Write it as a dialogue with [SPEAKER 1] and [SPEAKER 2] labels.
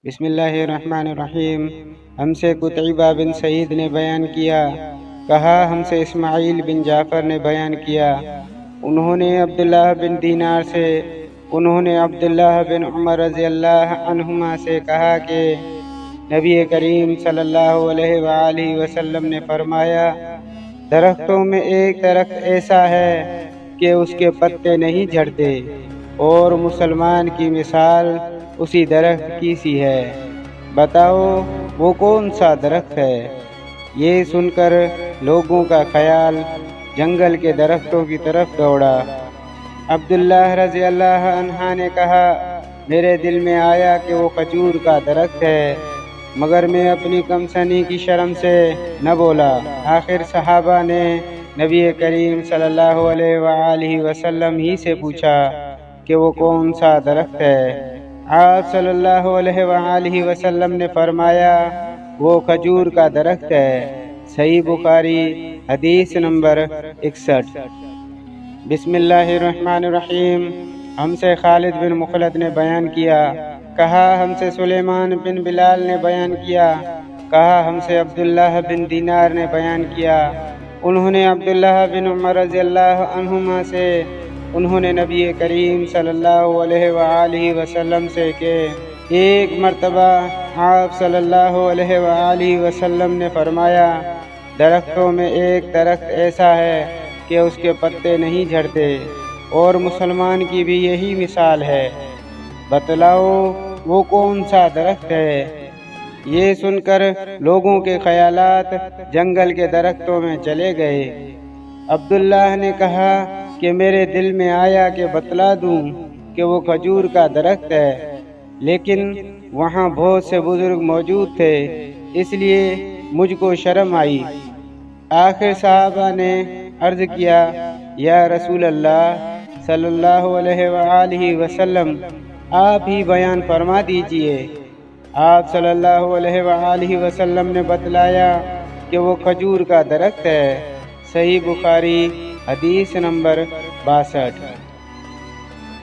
[SPEAKER 1] بسم اللہ الرحمن الرحیم۔ ہم سے قتیبہ بن سعید نے بیان کیا، کہا ہم سے اسماعیل بن جعفر نے بیان کیا، انہوں نے عبداللہ بن دینار سے، انہوں نے عبداللہ بن عمر رضی اللہ عنہما سے کہا کہ نبی کریم صلی اللہ علیہ وآلہ وسلم نے فرمایا، درختوں میں ایک درخت ایسا ہے کہ اس کے پتے نہیں جھڑتے، اور مسلمان کی مثال اسی درخت کی سی ہے، بتاؤ وہ کون سا درخت ہے؟ یہ سن کر لوگوں کا خیال جنگل کے درختوں کی طرف دوڑا۔ عبداللہ رضی اللہ عنہ نے کہا، میرے دل میں آیا کہ وہ کھجور کا درخت ہے، مگر میں اپنی کم سنی کی شرم سے نہ بولا۔ آخر صحابہ نے نبی کریم صلی اللہ علیہ وآلہ وسلم ہی سے پوچھا کہ وہ کون سا درخت ہے؟ آپ صلی اللہ علیہ وآلہ وسلم نے فرمایا، وہ کھجور کا درخت ہے۔ صحیح بخاری حدیث نمبر 61۔ بسم اللہ الرحمن الرحیم۔ ہم سے خالد بن مخلد نے بیان کیا، کہا ہم سے سلیمان بن بلال نے بیان کیا، کہا ہم سے عبداللہ بن دینار نے بیان کیا، انہوں نے عبداللہ بن عمر رضی اللہ عنہما سے، انہوں نے نبی کریم صلی اللہ علیہ وآلہ وسلم سے کہ ایک مرتبہ آپ صلی اللہ علیہ وآلہ وسلم نے فرمایا، درختوں میں ایک درخت ایسا ہے کہ اس کے پتے نہیں جھڑتے، اور مسلمان کی بھی یہی مثال ہے، بتلاؤ وہ کون سا درخت ہے؟ یہ سن کر لوگوں کے خیالات جنگل کے درختوں میں چلے گئے۔ عبداللہ نے کہا کہ میرے دل میں آیا کہ بتلا دوں کہ وہ کھجور کا درخت ہے، لیکن وہاں بہت سے بزرگ موجود تھے، اس لیے مجھ کو شرم آئی۔ آخر صحابہ نے عرض کیا، یا رسول اللہ صلی اللہ علیہ وآلہ وسلم، آپ ہی بیان فرما دیجئے۔ آپ صلی اللہ علیہ وآلہ وسلم نے بتلایا کہ وہ کھجور کا درخت ہے۔ صحیح بخاری حدیث نمبر 62۔